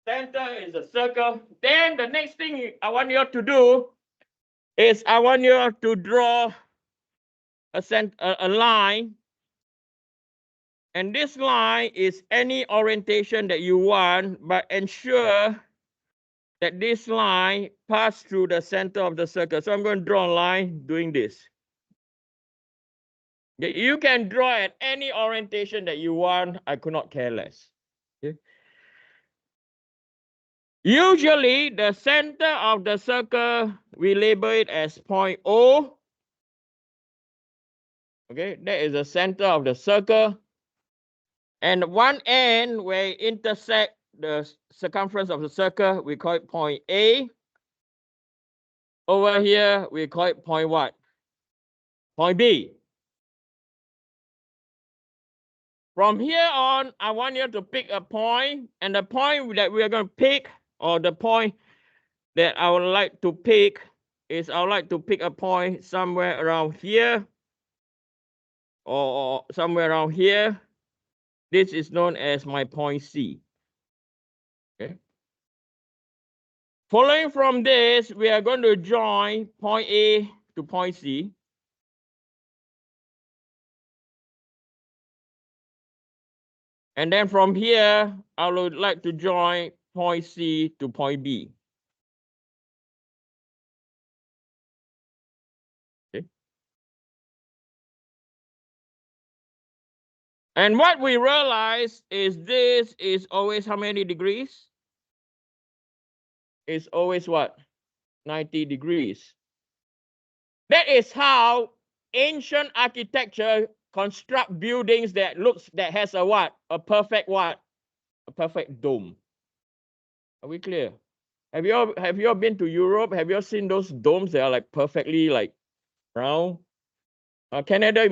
Center is a circle. Then the next thing I want you to do is I want you to draw a line. And this line is any orientation that you want, but ensure that this line passes through the center of the circle. So I'm going to draw a line doing this. You can draw at any orientation that you want. I could not care less. Okay. Usually, the center of the circle, we label it as point O. Okay, that is the center of the circle. And one end where it intersect the circumference of the circle, we call it point A. Over here, we call it point what? Point B. From here on, I want you to pick a point, and the point that we are going to pick, or the point that I would like to pick, is I would like to pick a point somewhere around here, or somewhere around here. This is known as my point C. Okay. Following from this, we are going to join point A to point C. And then from here, I would like to join point C to point B. Okay. And what we realize is this is always how many degrees? It's always what? 90 degrees. That is how ancient architecture construct buildings that has a what? A perfect what? A perfect dome. Are we clear? Have you all been to Europe? Have you all seen those domes that are like perfectly like round? Canada,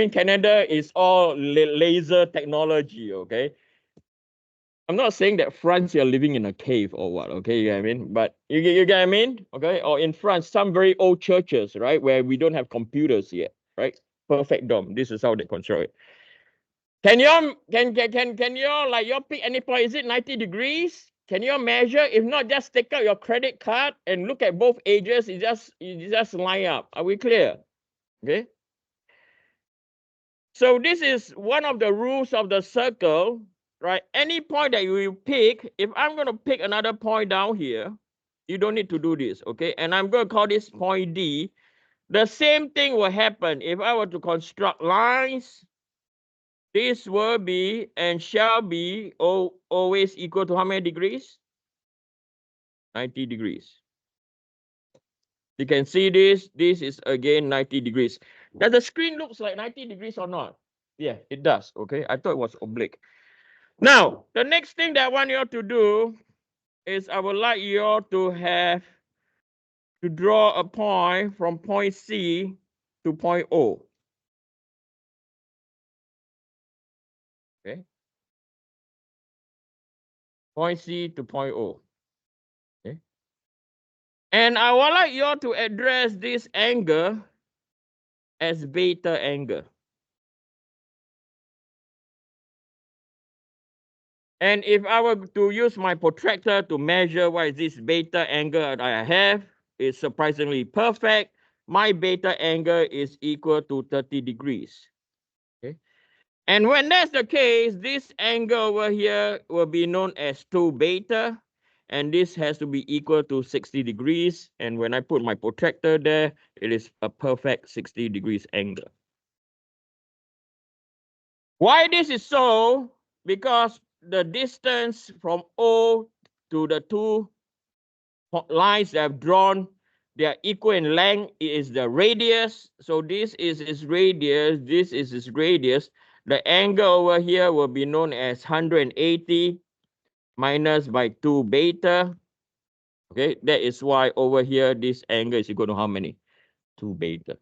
Canada is all laser technology, okay? I'm not saying that France, you're living in a cave or what, okay? You get what I mean? But you get what I mean? Okay? Or in France, some very old churches, right? Where we don't have computers yet, right? Perfect dome. This is how they construct it. Can you like you pick any point? Is it 90 degrees? Can you measure? If not, just take out your credit card and look at both edges. You just line up. Are we clear? Okay. So this is one of the rules of the circle, right? Any point that you pick, if I'm going to pick another point down here, you don't need to do this, okay? And I'm going to call this point D. The same thing will happen if I were to construct lines. This will be and shall be always equal to how many degrees? 90 degrees. You can see this. This is again 90 degrees. Does the screen looks like 90 degrees or not? Yeah, it does. Okay, I thought it was oblique. Now, the next thing that I want you to do is I would like you to draw a point from point C to point O. Okay. Point C to point O. Okay. And I would like you to address this angle as beta angle. And if I were to use my protractor to measure what is this beta angle that I have, it's surprisingly perfect. My beta angle is equal to 30 degrees. Okay. And when that's the case, this angle over here will be known as 2 beta. And this has to be equal to 60 degrees. And when I put my protractor there, it is a perfect 60 degrees angle. Why this is so? Because the distance from O to the two lines that I've drawn, they are equal in length. It is the radius. So this is its radius. This is its radius. The angle over here will be known as 180 minus by 2 beta. Okay, that is why over here this angle is equal to how many? 2 beta.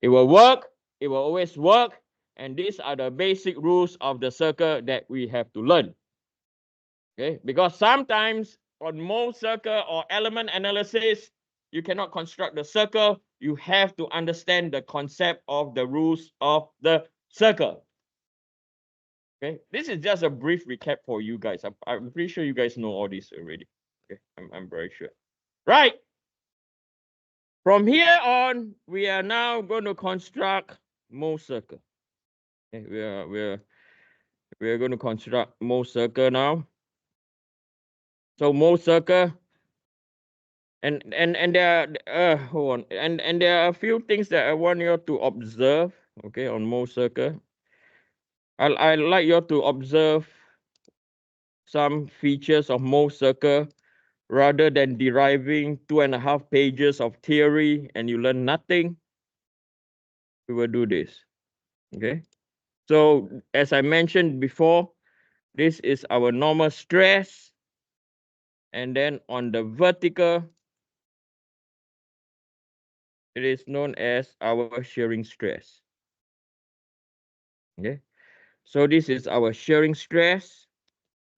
It will work. It will always work. And these are the basic rules of the circle that we have to learn. Okay, because sometimes on most circle or element analysis, you cannot construct the circle. You have to understand the concept of the rules of the circle. Okay, this is just a brief recap for you guys. I'm pretty sure you guys know all this already. Okay, I'm very sure. Right. From here on, we are now going to construct Mohs circle. Okay, we are going to construct Mohs circle now. So Mohs circle, and there hold on, and there are a few things that I want you to observe. Okay, on Mohs circle, I like you to observe some features of Mohs circle rather than deriving 2.5 pages of theory and you learn nothing. We will do this. Okay. So as I mentioned before, this is our normal stress. And then on the vertical, it is known as our shearing stress. Okay. So this is our shearing stress.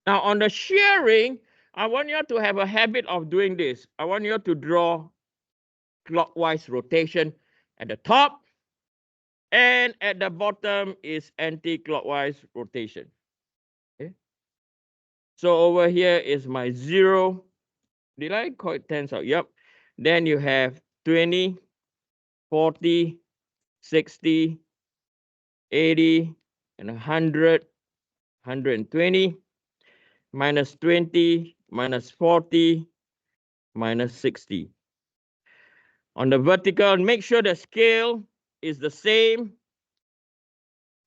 Now on the shearing, I want you to have a habit of doing this. I want you to draw clockwise rotation at the top, and at the bottom is anti-clockwise rotation. Okay. So over here is my 0. Did I call it tens out? Yep. Then you have 20, 40, 60, 80, and 100, 120, minus 20, minus 40, minus 60. On the vertical, make sure the scale is the same.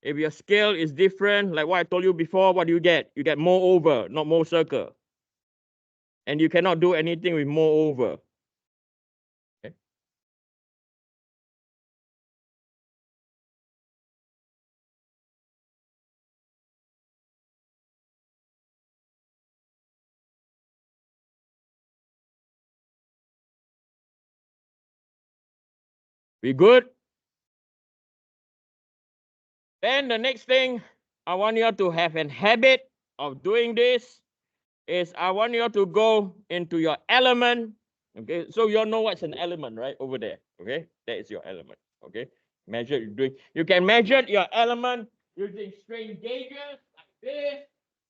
If your scale is different, like what I told you before, what do you get? You get more over, not more circle. And you cannot do anything with more over. Okay. We good? Then the next thing I want you to have a habit of doing this is I want you to go into your element. Okay, so you all know what's an element, right? Over there. Okay, that is your element. Okay, measure you doing. You can measure your element using strain gauges like this,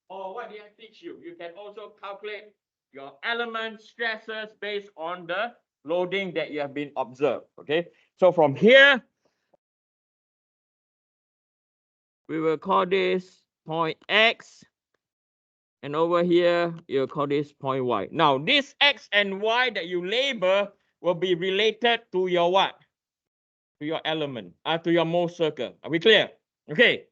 or what did I teach you? You can also calculate your element stresses based on the loading that you have been observed. Okay, so from here, we will call this point X. And over here, you'll call this point Y. Now, this X and Y that you label will be related to your what? To your element, to your Mohs circle. Are we clear? Okay.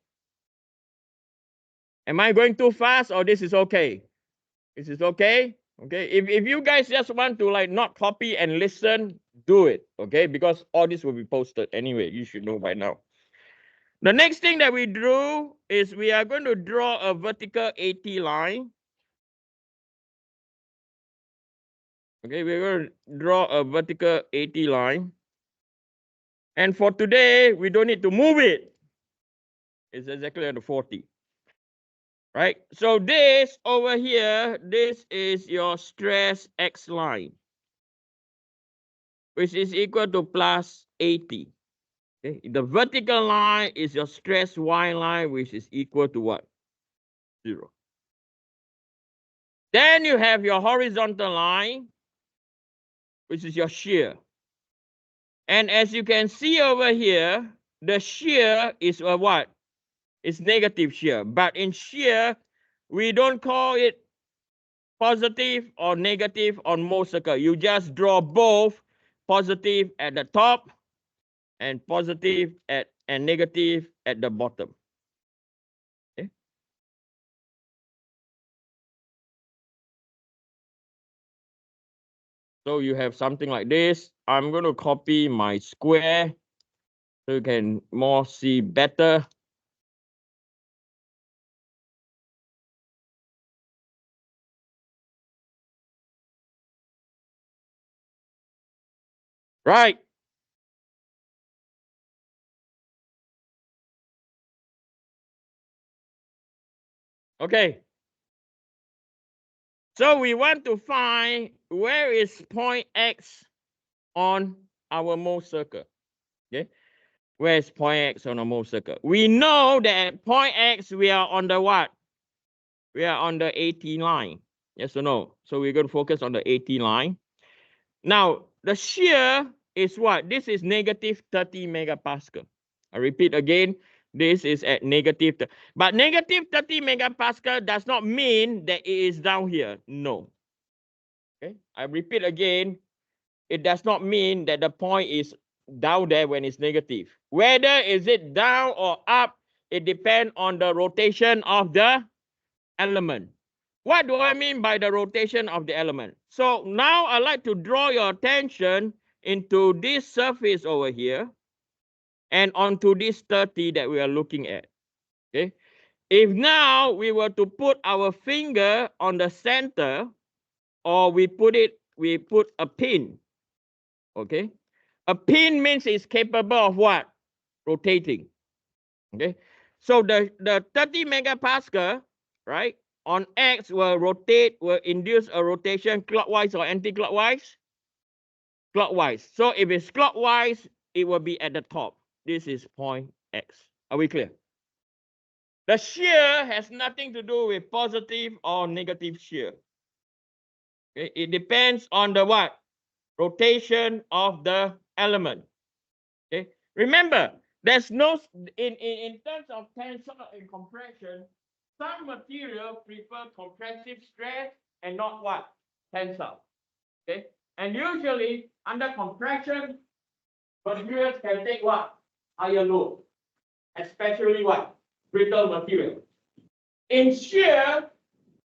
Am I going too fast or this is okay? This is okay? Okay. If you guys just want to like not copy and listen, do it. Okay. Because all this will be posted anyway. You should know by now. The next thing that we drew is we are going to draw a vertical AT line. Okay, we're going to draw a vertical AT line. And for today, we don't need to move it. It's exactly at the 40. Right? So this over here, this is your stress X line, which is equal to plus 80. Okay? The vertical line is your stress Y line, which is equal to what? 0. Then you have your horizontal line, which is your shear. And as you can see over here, the shear is a what? It's negative shear. But in shear, we don't call it positive or negative on Mohs circle. You just draw both positive at the top and positive at and negative at the bottom. Okay. So you have something like this. I'm going to copy my square so you can more see better. Right. Okay. So we want to find where is point X on our Mohs circle. Okay. Where is point X on a mole circle? We know that at point X, we are on the what? We are on the AT line. Yes or no? So we're going to focus on the AT line. Now, the shear is what? This is negative 30 megapascal. I repeat again, this is at negative. But negative 30 megapascal does not mean that it is down here. No. Okay. I repeat again, it does not mean that the point is down there when it's negative. Whether is it down or up, it depends on the rotation of the element. What do I mean by the rotation of the element? So now I'd like to draw your attention into this surface over here and onto this 30 that we are looking at. Okay. If now we were to put our finger on the center, or we put a pin. Okay. A pin means it's capable of what? Rotating. Okay. So the 30 megapascal, right, on X will induce a rotation clockwise or anti-clockwise? Clockwise. So if it's clockwise, it will be at the top. This is point X. Are we clear? The shear has nothing to do with positive or negative shear. Okay. It depends on the what? Rotation of the element. Okay. Remember, there's no, in terms of tensor and compression, some material prefer compressive stress and not what? Tensile. Okay. And usually under compression, materials can take what? Higher load. Especially what? Brittle material. In shear,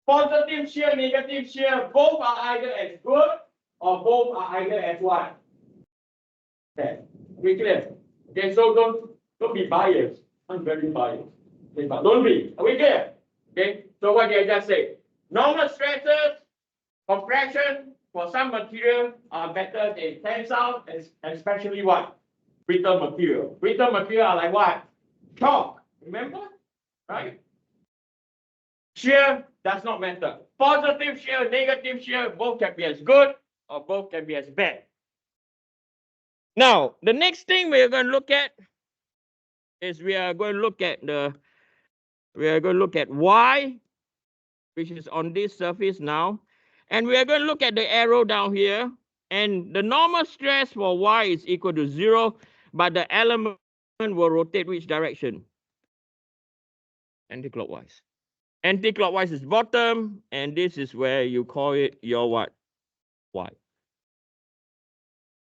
positive shear, negative shear, both are either as good or both are either as what? Okay. We clear? Okay, so don't be biased. I'm very biased. Okay, but don't be. Are we clear? Okay, so what did I just say? Normal stresses, compression for some material are better than tensile, and especially what? Brittle material. Brittle material are like what? Chalk. Remember? Right? Shear does not matter. Positive shear, negative shear, both can be as good or both can be as bad. Now, the next thing we're going to look at is we are going to look at Y, which is on this surface now. And we are going to look at the arrow down here. And the normal stress for Y is equal to 0, but the element will rotate which direction? Anti-clockwise. Anti-clockwise is bottom, and this is where you call it your what? Y.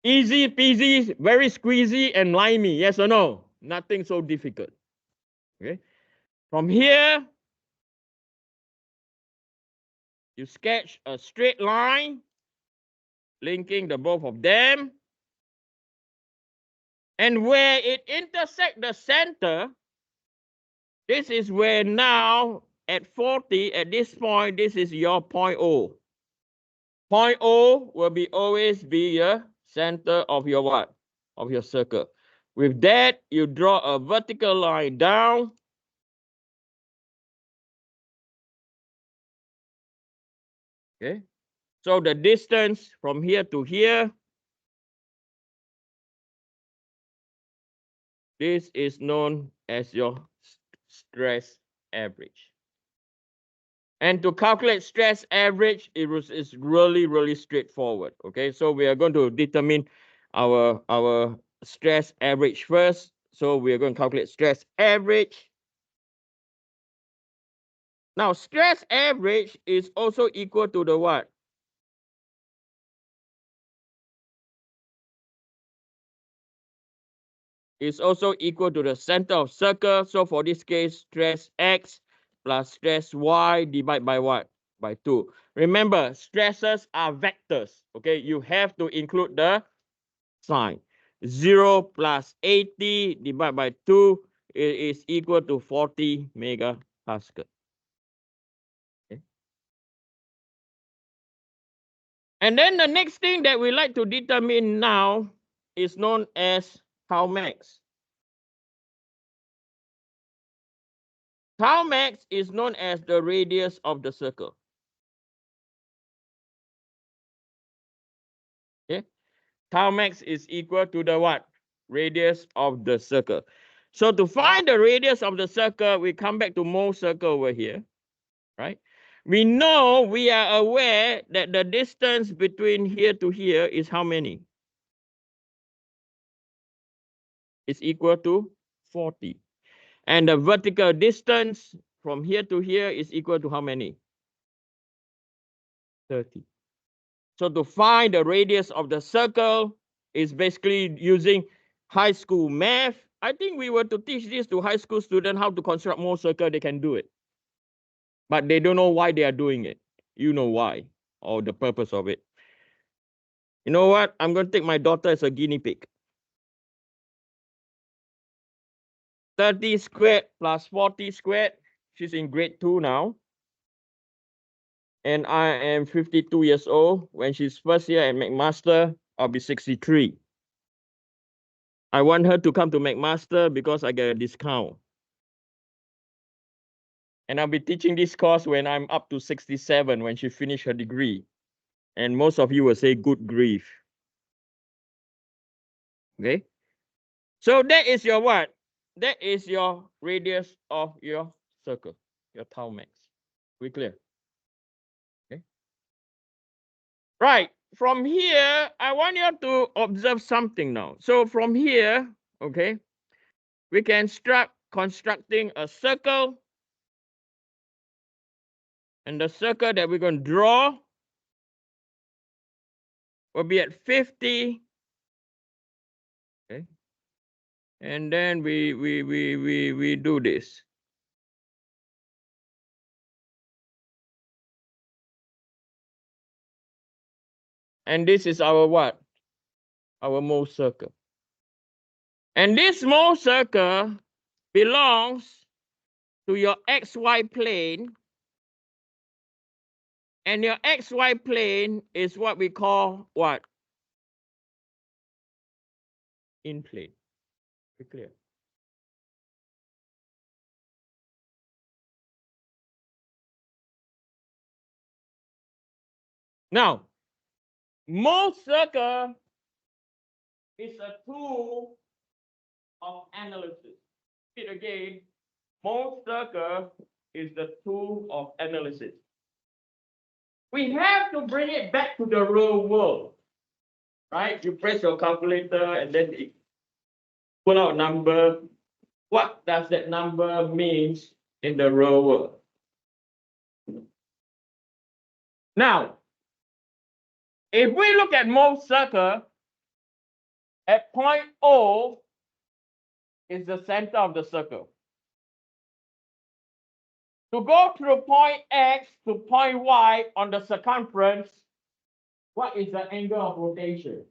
Easy peasy, very squeezy and limey, yes or no? Nothing so difficult. Okay. From here, you sketch a straight line linking the both of them. And where it intersects the center, this is where now at 40, at this point, this is your point O. Point O will always be the center of your what? Of your circle. With that, you draw a vertical line down. Okay. So the distance from here to here, this is known as your stress average. And to calculate stress average, it's really straightforward. Okay, so we are going to determine our stress average first. So we are going to calculate stress average. Now, stress average is also equal to the what? It's also equal to the center of circle. So for this case, stress X plus stress Y divided by what? By 2. Remember, stresses are vectors. Okay, you have to include the sign. 0 plus 80 divided by 2 is equal to 40 megapascal. Okay. And then the next thing that we like to determine now is known as tau max. Tau max is known as the radius of the circle. Okay. Tau max is equal to the what? radius of the circle. So to find the radius of the circle, we come back to most circle over here, right? We know, we are aware that the distance between here to here is how many? It's equal to 40. And the vertical distance from here to here is equal to how many? 30. So to find the radius of the circle is basically using high school math. I think we were to teach this to high school students how to construct more circle, they can do it. But they don't know why they are doing it. You know why, or the purpose of it. You know what? I'm going to take my daughter as a guinea pig. 30 squared plus 40 squared. She's in grade 2 now. And I am 52 years old. When she's first year at McMaster, I'll be 63. I want her to come to McMaster because I get a discount. And I'll be teaching this course when I'm up to 67, when she finished her degree. And most of you will say, good grief. Okay? So that is your what? That is your radius of your circle, your tau max. We clear? Okay. Right. From here, I want you to observe something now. So from here, okay, we can start constructing a circle. And the circle that we're going to draw will be at 50. Okay. And then we do this. And this is our what? Our most circle. And this most circle belongs to your XY plane. And your XY plane is what we call what? In plane. Be clear. Now, most circle is a tool of analysis. It again, most circle is the tool of analysis. We have to bring it back to the real world, right? You press your calculator and then it pull out a number. What does that number means in the real world? Now, if we look at most circle, at point O is the center of the circle. To go through point X to point Y on the circumference, what is the angle of rotation?